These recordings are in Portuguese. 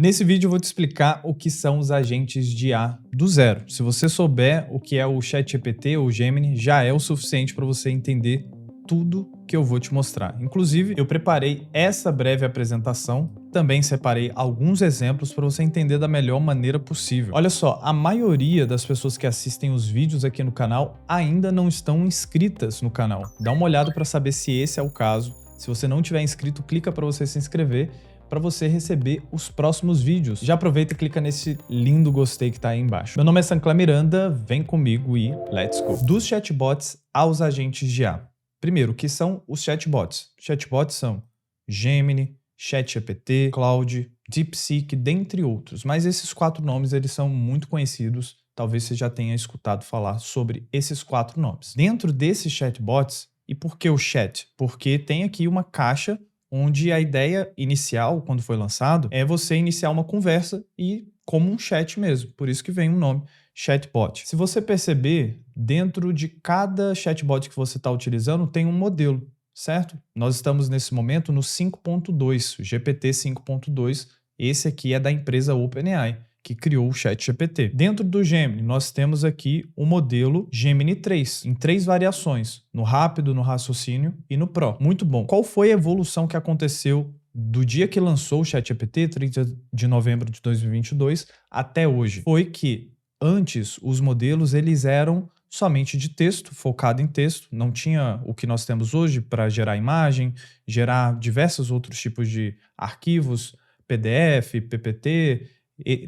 Nesse vídeo eu vou te explicar o que são os agentes de IA do zero. Se você souber o que é o ChatGPT ou o Gemini, já é o suficiente para você entender tudo que eu vou te mostrar. Inclusive, eu preparei essa breve apresentação, também separei alguns exemplos para você entender da melhor maneira possível. Olha só, a maioria das pessoas que assistem os vídeos aqui no canal ainda não estão inscritas no canal. Dá uma olhada para saber se esse é o caso. Se você não tiver inscrito, clica para você se inscrever para você receber os próximos vídeos. Já aproveita e clica nesse lindo gostei que tá aí embaixo. Meu nome é Sancler Miranda, vem comigo e let's go! Dos chatbots aos agentes de IA. Primeiro, o que são os chatbots? Chatbots são Gemini, ChatGPT, Claude, DeepSeek, dentre outros. Mas esses 4 nomes eles são muito conhecidos. Talvez você já tenha escutado falar sobre esses 4 nomes. Dentro desses chatbots, e por que o chat? Porque tem aqui uma caixa onde a ideia inicial, quando foi lançado, é você iniciar uma conversa e como um chat mesmo. Por isso que vem o nome chatbot. Se você perceber, dentro de cada chatbot que você está utilizando, tem um modelo, certo? Nós estamos nesse momento no 5.2, GPT 5.2. Esse aqui é da empresa OpenAI, que criou o ChatGPT. Dentro do Gemini, nós temos aqui o modelo Gemini 3, em 3 variações, no rápido, no raciocínio e no Pro. Muito bom. Qual foi a evolução que aconteceu do dia que lançou o ChatGPT, 30 de novembro de 2022, até hoje? Foi que antes os modelos eles eram somente de texto, focado em texto, não tinha o que nós temos hoje para gerar imagem, gerar diversos outros tipos de arquivos, PDF, PPT,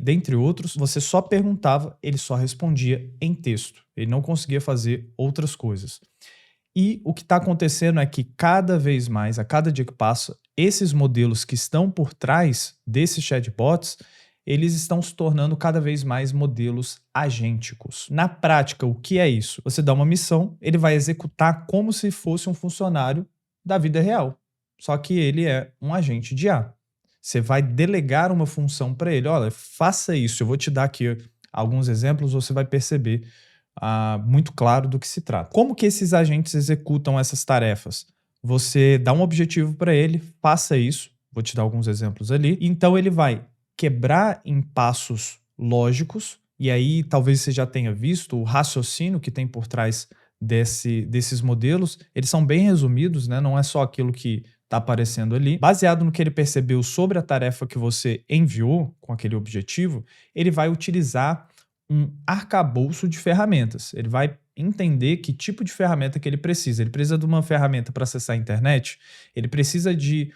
dentre outros. Você só perguntava, ele só respondia em texto. Ele não conseguia fazer outras coisas. E o que está acontecendo é que cada vez mais, a cada dia que passa, esses modelos que estão por trás desses chatbots, eles estão se tornando cada vez mais modelos agênticos. Na prática, o que é isso? Você dá uma missão, ele vai executar como se fosse um funcionário da vida real. Só que ele é um agente de IA. Você vai delegar uma função para ele. Olha, faça isso. Eu vou te dar aqui alguns exemplos, você vai perceber muito claro do que se trata. Como que esses agentes executam essas tarefas? Você dá um objetivo para ele, faça isso. Vou te dar alguns exemplos ali. Então ele vai quebrar em passos lógicos, e aí talvez você já tenha visto o raciocínio que tem por trás desses modelos. Eles são bem resumidos, né? Não é só aquilo que está aparecendo ali. Baseado no que ele percebeu sobre a tarefa que você enviou com aquele objetivo, ele vai utilizar um arcabouço de ferramentas. Ele vai entender que tipo de ferramenta que ele precisa. Ele precisa de uma ferramenta para acessar a internet, ele precisa de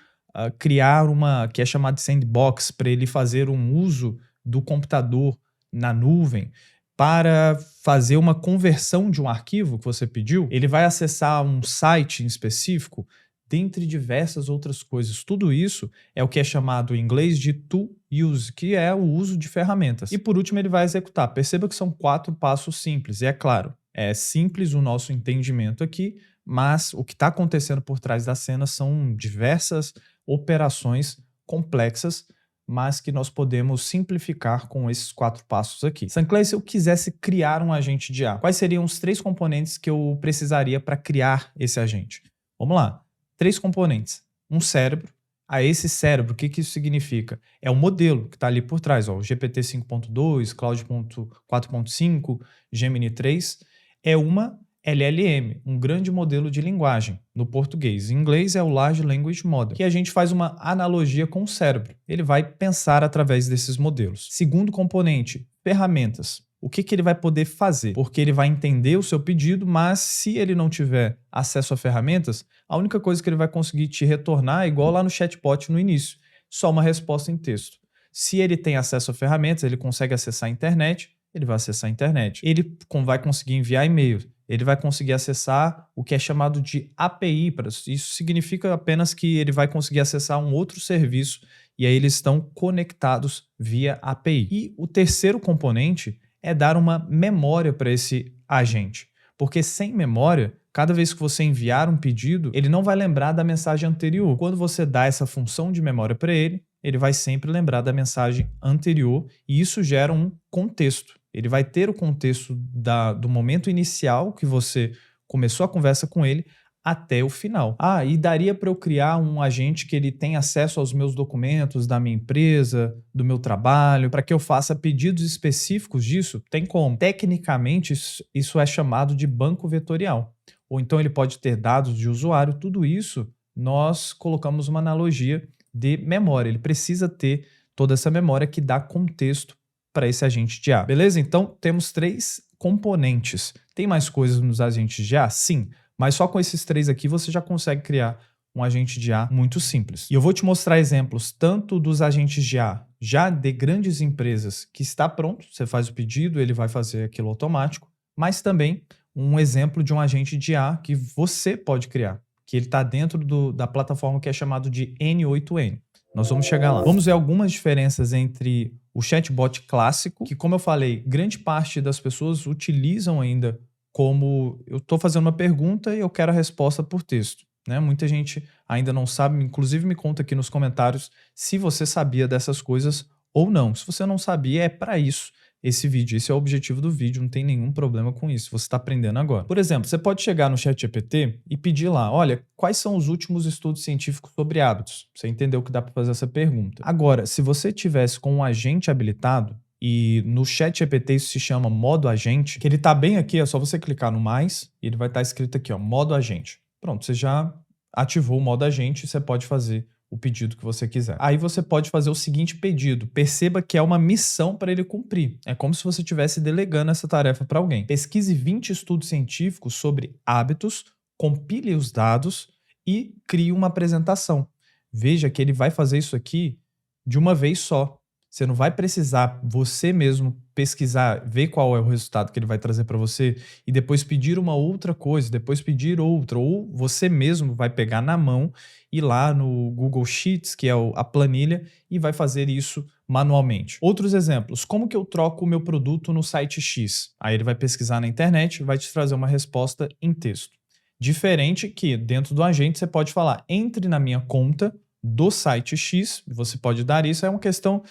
criar uma que é chamada de sandbox para ele fazer um uso do computador na nuvem, para fazer uma conversão de um arquivo que você pediu. Ele vai acessar um site em específico, dentre diversas outras coisas. Tudo isso é o que é chamado em inglês de to use, que é o uso de ferramentas. E por último ele vai executar. Perceba que são 4 passos simples. E é claro, é simples o nosso entendimento aqui, mas o que está acontecendo por trás da cena são diversas operações complexas, mas que nós podemos simplificar com esses 4 passos aqui. Sancler, se eu quisesse criar um agente de IA, quais seriam os 3 componentes que eu precisaria para criar esse agente? Vamos lá. 3 componentes. Um cérebro. Esse cérebro, o que isso significa? É o modelo que está ali por trás, ó, o GPT 5.2, Claude 4.5, Gemini 3. É uma LLM, um grande modelo de linguagem, no português. Em inglês é o Large Language Model, que a gente faz uma analogia com o cérebro. Ele vai pensar através desses modelos. Segundo componente, ferramentas. O que ele vai poder fazer? Porque ele vai entender o seu pedido, mas se ele não tiver acesso a ferramentas, a única coisa que ele vai conseguir te retornar é igual lá no chatbot no início, só uma resposta em texto. Se ele tem acesso a ferramentas, ele consegue acessar a internet, ele vai acessar a internet. Ele vai conseguir enviar e-mail, ele vai conseguir acessar o que é chamado de API. Isso significa apenas que ele vai conseguir acessar um outro serviço e aí eles estão conectados via API. E o terceiro componente é dar uma memória para esse agente. Porque sem memória, cada vez que você enviar um pedido, ele não vai lembrar da mensagem anterior. Quando você dá essa função de memória para ele, ele vai sempre lembrar da mensagem anterior e isso gera um contexto. Ele vai ter o contexto do momento inicial que você começou a conversa com ele até o final. Ah, e daria para eu criar um agente que ele tem acesso aos meus documentos da minha empresa, do meu trabalho, para que eu faça pedidos específicos disso? Tem como. Tecnicamente, isso é chamado de banco vetorial. Ou então ele pode ter dados de usuário, tudo isso nós colocamos uma analogia de memória. Ele precisa ter toda essa memória que dá contexto para esse agente de IA. Beleza? Então, temos 3 componentes. Tem mais coisas nos agentes de IA? Sim. Mas só com esses 3 aqui você já consegue criar um agente de IA muito simples. E eu vou te mostrar exemplos tanto dos agentes de IA já de grandes empresas que está pronto, você faz o pedido, ele vai fazer aquilo automático, mas também um exemplo de um agente de IA que você pode criar, que ele está dentro da plataforma que é chamado de N8N. Nós vamos chegar lá. Vamos ver algumas diferenças entre o chatbot clássico, que, como eu falei, grande parte das pessoas utilizam ainda como eu estou fazendo uma pergunta e eu quero a resposta por texto, né? Muita gente ainda não sabe, inclusive me conta aqui nos comentários se você sabia dessas coisas ou não. Se você não sabia, é para isso esse vídeo. Esse é o objetivo do vídeo, não tem nenhum problema com isso. Você está aprendendo agora. Por exemplo, você pode chegar no ChatGPT e pedir lá, olha, quais são os últimos estudos científicos sobre hábitos? Você entendeu que dá para fazer essa pergunta. Agora, se você tivesse com um agente habilitado, e no ChatGPT isso se chama modo agente, que ele está bem aqui, é só você clicar no mais e ele vai estar escrito aqui, ó, modo agente. Pronto, você já ativou o modo agente e você pode fazer o pedido que você quiser. Aí você pode fazer o seguinte pedido. Perceba que é uma missão para ele cumprir. É como se você estivesse delegando essa tarefa para alguém. Pesquise 20 estudos científicos sobre hábitos, compile os dados e crie uma apresentação. Veja que ele vai fazer isso aqui de uma vez só. Você não vai precisar você mesmo pesquisar, ver qual é o resultado que ele vai trazer para você e depois pedir uma outra coisa, depois pedir outra, ou você mesmo vai pegar na mão, ir lá no Google Sheets, que é a planilha, e vai fazer isso manualmente. Outros exemplos, como que eu troco o meu produto no site X? Aí ele vai pesquisar na internet e vai te trazer uma resposta em texto. Diferente que dentro do agente você pode falar, entre na minha conta do site X, você pode dar isso, é uma questão,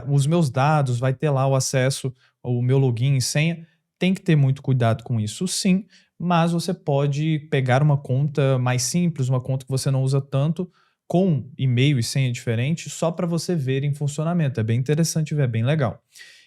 os meus dados, vai ter lá o acesso, o meu login e senha, tem que ter muito cuidado com isso sim, mas você pode pegar uma conta mais simples, uma conta que você não usa tanto, com e-mail e senha diferente, só para você ver em funcionamento, é bem interessante ver, é bem legal.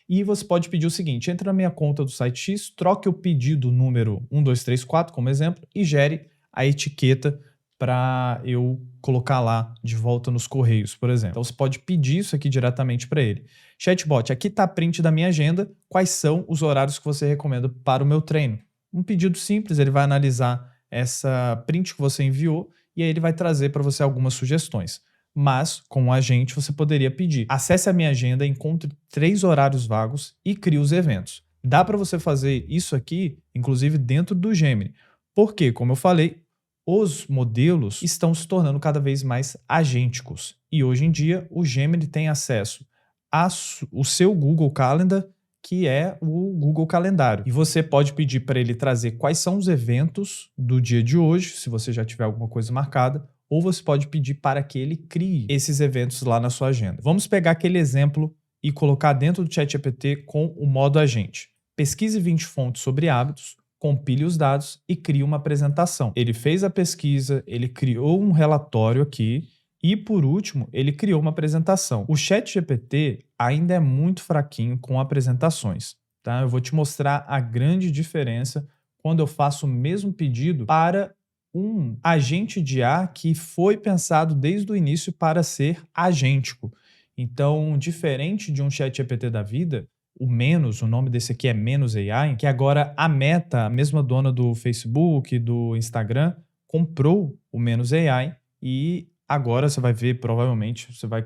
E você pode pedir o seguinte, entra na minha conta do site X, troque o pedido número 1234 como exemplo e gere a etiqueta para eu colocar lá de volta nos correios, por exemplo. Então você pode pedir isso aqui diretamente para ele. Chatbot, aqui está a print da minha agenda, quais são os horários que você recomenda para o meu treino? Um pedido simples, ele vai analisar essa print que você enviou e aí ele vai trazer para você algumas sugestões. Mas, com o agente, você poderia pedir, acesse a minha agenda, encontre 3 horários vagos e crie os eventos. Dá para você fazer isso aqui, inclusive dentro do Gemini. Porque, como eu falei, os modelos estão se tornando cada vez mais agênticos. E hoje em dia, o Gemini tem acesso ao seu Google Calendar, que é o Google Calendário. E você pode pedir para ele trazer quais são os eventos do dia de hoje, se você já tiver alguma coisa marcada, ou você pode pedir para que ele crie esses eventos lá na sua agenda. Vamos pegar aquele exemplo e colocar dentro do ChatGPT com o modo agente. Pesquise 20 fontes sobre hábitos, compile os dados e crie uma apresentação. Ele fez a pesquisa, ele criou um relatório aqui e, por último, ele criou uma apresentação. O ChatGPT ainda é muito fraquinho com apresentações, tá? Eu vou te mostrar a grande diferença quando eu faço o mesmo pedido para um agente de IA que foi pensado desde o início para ser agêntico. Então, diferente de um ChatGPT da vida, o nome desse aqui é Menos AI, que agora a Meta, a mesma dona do Facebook, do Instagram, comprou o Menos AI e agora você vai ver, provavelmente, você vai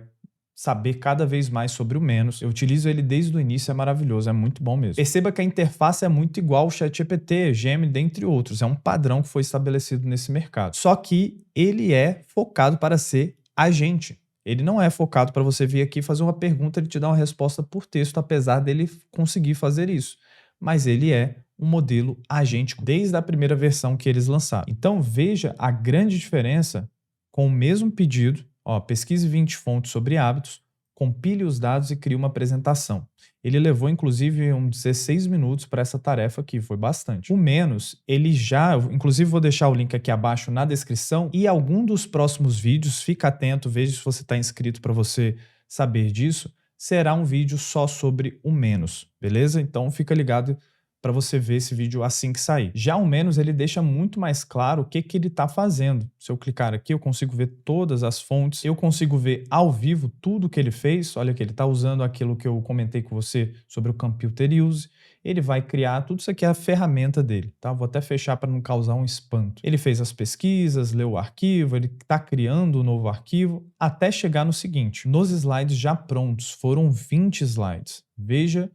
saber cada vez mais sobre o Menos. Eu utilizo ele desde o início, é maravilhoso, é muito bom mesmo. Perceba que a interface é muito igual ao ChatGPT, Gemini, dentre outros. É um padrão que foi estabelecido nesse mercado. Só que ele é focado para ser agente. Ele não é focado para você vir aqui fazer uma pergunta e ele te dar uma resposta por texto, apesar dele conseguir fazer isso. Mas ele é um modelo agêntico desde a primeira versão que eles lançaram. Então veja a grande diferença com o mesmo pedido, ó, pesquise 20 fontes sobre hábitos, compile os dados e crie uma apresentação. Ele levou, inclusive, uns 16 minutos para essa tarefa aqui, foi bastante. O menos, ele já, inclusive vou deixar o link aqui abaixo na descrição, e algum dos próximos vídeos, fica atento, veja se você está inscrito para você saber disso, será um vídeo só sobre o menos, beleza? Então fica ligado para você ver esse vídeo assim que sair. Já o menos, ele deixa muito mais claro o que que ele está fazendo. Se eu clicar aqui, eu consigo ver todas as fontes, eu consigo ver ao vivo tudo que ele fez. Olha aqui, ele está usando aquilo que eu comentei com você sobre o Computer Use. Ele vai criar, tudo isso aqui é a ferramenta dele, tá? Vou até fechar para não causar um espanto. Ele fez as pesquisas, leu o arquivo, ele está criando um novo arquivo, até chegar no seguinte, nos slides já prontos, foram 20 slides. Veja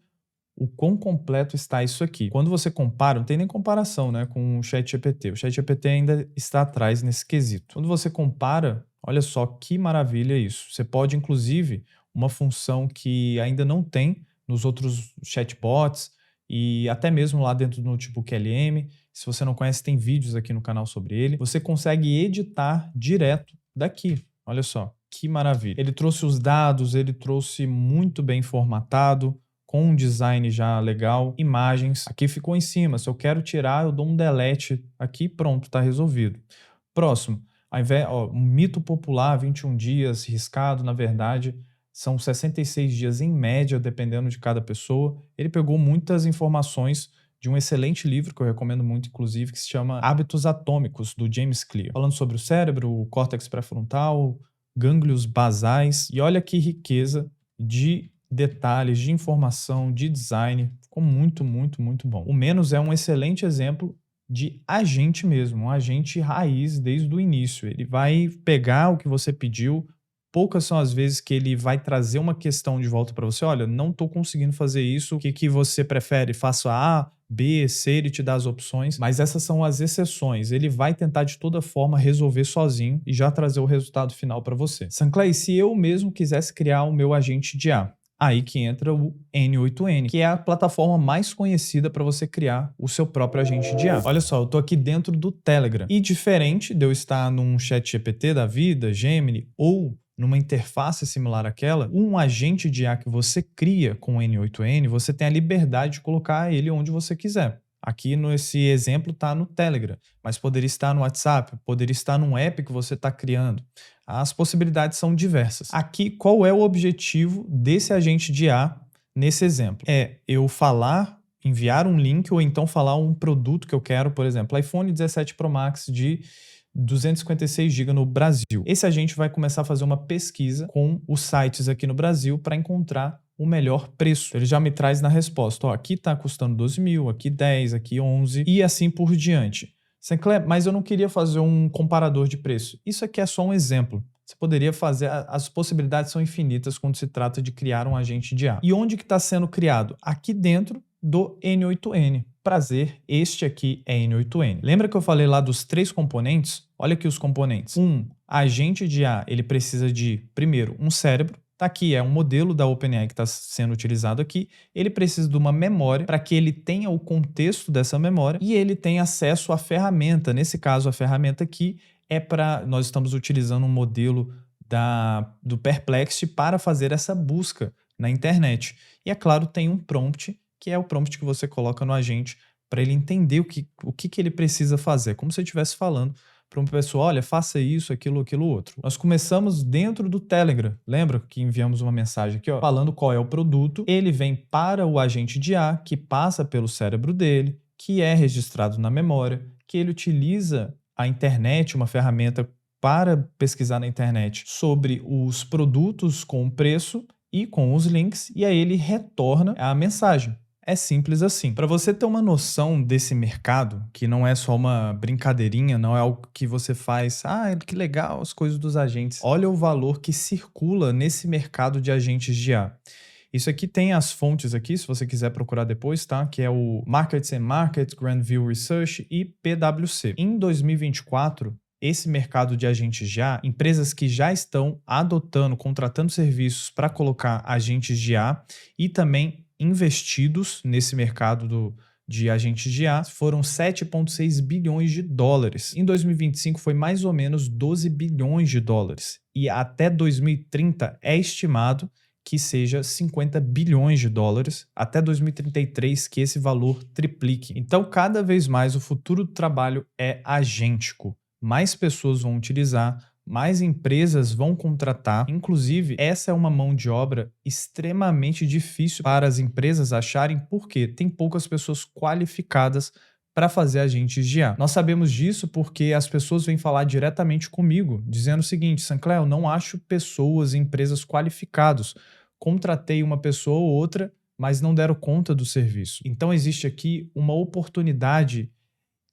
o quão completo está isso aqui. Quando você compara, não tem nem comparação, né, com o ChatGPT. O ChatGPT ainda está atrás nesse quesito. Quando você compara, olha só que maravilha isso. Você pode, inclusive, uma função que ainda não tem nos outros chatbots e até mesmo lá dentro do Notebook LM. Se você não conhece, tem vídeos aqui no canal sobre ele. Você consegue editar direto daqui. Olha só, que maravilha. Ele trouxe os dados, ele trouxe muito bem formatado, com um design já legal, imagens. Aqui ficou em cima, se eu quero tirar, eu dou um delete aqui, pronto, está resolvido. Próximo, ao invés, um mito popular, 21 dias, riscado, na verdade, são 66 dias em média, dependendo de cada pessoa. Ele pegou muitas informações de um excelente livro, que eu recomendo muito, inclusive, que se chama Hábitos Atômicos, do James Clear, falando sobre o cérebro, o córtex pré-frontal, gânglios basais, e olha que riqueza de detalhes, de informação, de design, ficou muito, muito, muito bom. O menos é um excelente exemplo de agente mesmo, um agente raiz desde o início. Ele vai pegar o que você pediu, poucas são as vezes que ele vai trazer uma questão de volta para você, olha, não estou conseguindo fazer isso, o que que você prefere? Faça A, B, C, ele te dá as opções, mas essas são as exceções. Ele vai tentar de toda forma resolver sozinho e já trazer o resultado final para você. Sanclay, se eu mesmo quisesse criar o meu agente de A, aí que entra o N8N, que é a plataforma mais conhecida para você criar o seu próprio agente de IA. Olha só, eu estou aqui dentro do Telegram. E diferente de eu estar num ChatGPT da vida, Gemini, ou numa interface similar àquela, um agente de IA que você cria com o N8N, você tem a liberdade de colocar ele onde você quiser. Aqui nesse exemplo está no Telegram, mas poderia estar no WhatsApp, poderia estar num app que você está criando. As possibilidades são diversas. Aqui, qual é o objetivo desse agente de IA nesse exemplo? É eu falar, enviar um link ou então falar um produto que eu quero, por exemplo, iPhone 17 Pro Max de 256 GB no Brasil. Esse agente vai começar a fazer uma pesquisa com os sites aqui no Brasil para encontrar o melhor preço. Ele já me traz na resposta, ó, aqui está custando 12 mil, aqui 10, aqui 11 e assim por diante. Sancler, mas eu não queria fazer um comparador de preço. Isso aqui é só um exemplo. Você poderia fazer, as possibilidades são infinitas quando se trata de criar um agente de IA. E onde que está sendo criado? Aqui dentro do N8N. Prazer, este aqui é N8N. Lembra que eu falei lá dos 3 componentes? Olha aqui os componentes. Agente de IA, ele precisa de, primeiro, um cérebro. Tá aqui, é um modelo da OpenAI que está sendo utilizado aqui. Ele precisa de uma memória para que ele tenha o contexto dessa memória e ele tenha acesso à ferramenta. Nesse caso, a ferramenta aqui é para... Nós estamos utilizando um modelo do Perplexity para fazer essa busca na internet. E, é claro, tem um prompt, que é o prompt que você coloca no agente para ele entender o que ele precisa fazer. Como se eu estivesse falando para uma pessoa, olha, faça isso, aquilo outro. Nós começamos dentro do Telegram. Lembra que enviamos uma mensagem aqui, ó, falando qual é o produto. Ele vem para o agente de IA, que passa pelo cérebro dele, que é registrado na memória, que ele utiliza a internet, uma ferramenta para pesquisar na internet sobre os produtos com preço e com os links, e aí ele retorna a mensagem. É simples assim. Para você ter uma noção desse mercado, que não é só uma brincadeirinha, não é algo que você faz, que legal as coisas dos agentes. Olha o valor que circula nesse mercado de agentes de IA. Isso aqui tem as fontes aqui, se você quiser procurar depois, tá? Que é o Markets and Markets, Grandview Research e PwC. Em 2024, esse mercado de agentes de IA, empresas que já estão adotando, contratando serviços para colocar agentes de IA e também investidos nesse mercado de agentes de IA, foram 7,6 bilhões de dólares. Em 2025 foi mais ou menos 12 bilhões de dólares. E até 2030 é estimado que seja 50 bilhões de dólares até 2033, que esse valor triplique. Então, cada vez mais o futuro do trabalho é agêntico. Mais pessoas vão utilizar, mais empresas vão contratar. Inclusive, essa é uma mão de obra extremamente difícil para as empresas acharem, porque tem poucas pessoas qualificadas para fazer agentes de IA. Nós sabemos disso porque as pessoas vêm falar diretamente comigo, dizendo o seguinte: Sancler, eu não acho pessoas e empresas qualificadas. Contratei uma pessoa ou outra, mas não deram conta do serviço. Então existe aqui uma oportunidade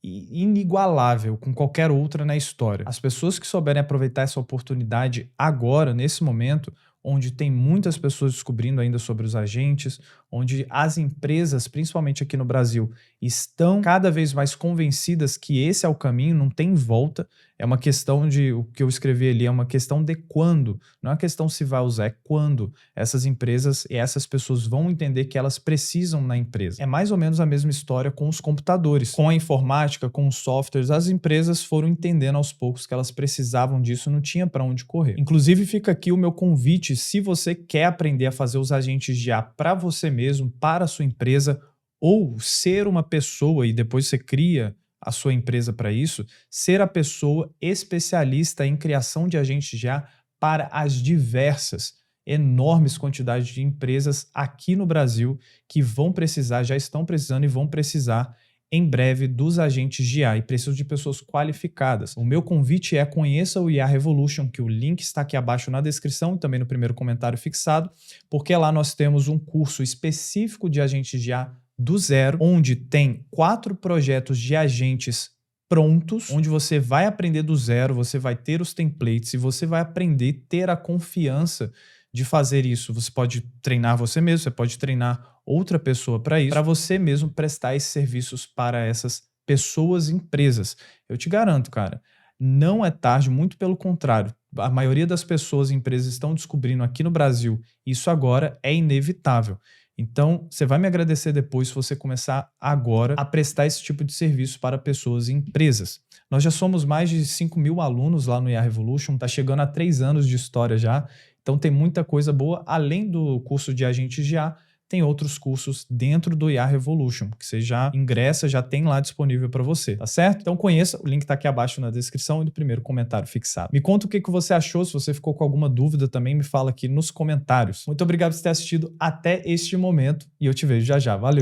inigualável com qualquer outra na história. As pessoas que souberem aproveitar essa oportunidade agora, nesse momento, onde tem muitas pessoas descobrindo ainda sobre os agentes, onde as empresas, principalmente aqui no Brasil, estão cada vez mais convencidas que esse é o caminho, não tem volta. É uma questão de, o que eu escrevi ali, é uma questão de quando, não é uma questão se vai usar, é quando essas empresas e essas pessoas vão entender que elas precisam na empresa. É mais ou menos a mesma história com os computadores, com a informática, com os softwares. As empresas foram entendendo aos poucos que elas precisavam disso, não tinha para onde correr. Inclusive, fica aqui o meu convite: se você quer aprender a fazer os agentes de IA para você mesmo, para a sua empresa, ou ser uma pessoa e depois você cria a sua empresa para isso, ser a pessoa especialista em criação de agentes de IA para as diversas, enormes quantidades de empresas aqui no Brasil que vão precisar, já estão precisando e vão precisar em breve dos agentes de IA e precisam de pessoas qualificadas. O meu convite é: conheça o IA Revolution, que o link está aqui abaixo na descrição e também no primeiro comentário fixado, porque lá nós temos um curso específico de agentes de IA do zero, onde tem 4 projetos de agentes prontos, onde você vai aprender do zero, você vai ter os templates e você vai aprender a ter a confiança de fazer isso. Você pode treinar você mesmo, você pode treinar outra pessoa para isso, para você mesmo prestar esses serviços para essas pessoas e empresas. Eu te garanto, cara, não é tarde, muito pelo contrário. A maioria das pessoas e empresas estão descobrindo aqui no Brasil isso agora, é inevitável. Então, você vai me agradecer depois se você começar agora a prestar esse tipo de serviço para pessoas e empresas. Nós já somos mais de 5.000 alunos lá no IA Revolution, está chegando a 3 anos de história já, então tem muita coisa boa. Além do curso de agentes de IA, tem outros cursos dentro do IA Revolution, que você já ingressa, já tem lá disponível para você, tá certo? Então conheça, o link está aqui abaixo na descrição e no primeiro comentário fixado. Me conta o que você achou, se você ficou com alguma dúvida também, me fala aqui nos comentários. Muito obrigado por ter assistido até este momento e eu te vejo já já. Valeu!